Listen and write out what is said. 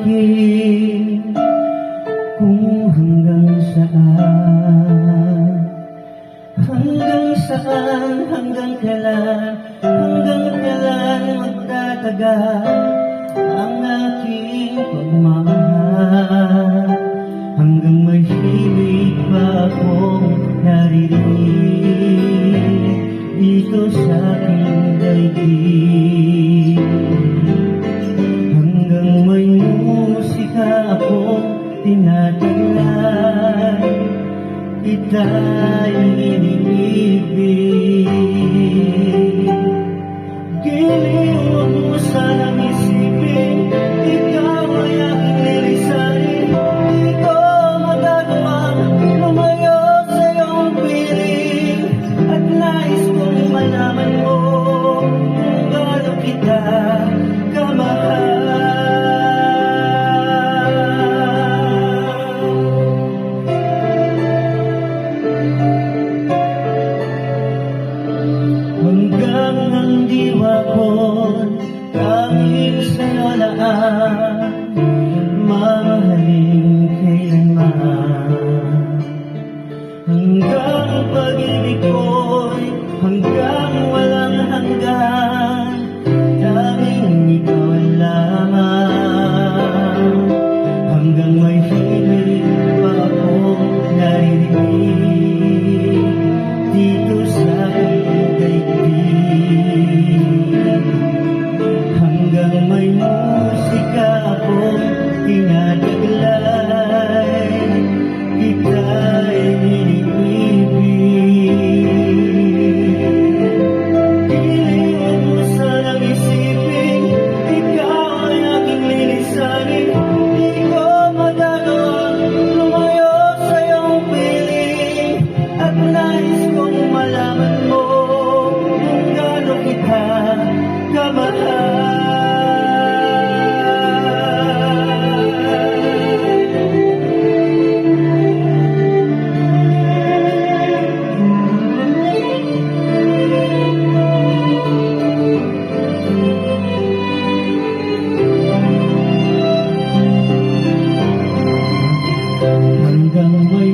pag-ibig kung hanggang saan, hanggang kailan magtatagal ang aking pagmamahal, hanggang may himig pa akong naririnig dito sa aking daigdig, hanggang may musika akong tinataglay, kita'y iniibig. Giliw, huwag mo sanang isipin, ikaw ay aking lilisanin. Di ko magagawang lumayo sa iyong piling, at nais kong malaman mo kung gaano kita kamahal. Hanggang ang diwa ko'y tanging sa'yo laan, mamahalin kailanman. Hanggang ang pag-ibig ko'y hanggang walang hanggan, tanging ikaw lamang. Hanggang may hilig pa akong naririnig dito sa aking daigdig, hanggang may musika akong tinataglay, kita'y iniibig. Huwag mo sanang isipin, ikaw ay aking lilisanin. Di ko magagawang lumayo sa iyong piling, at nais kong malaman mo kung gaano kita kamahal. Hanggang may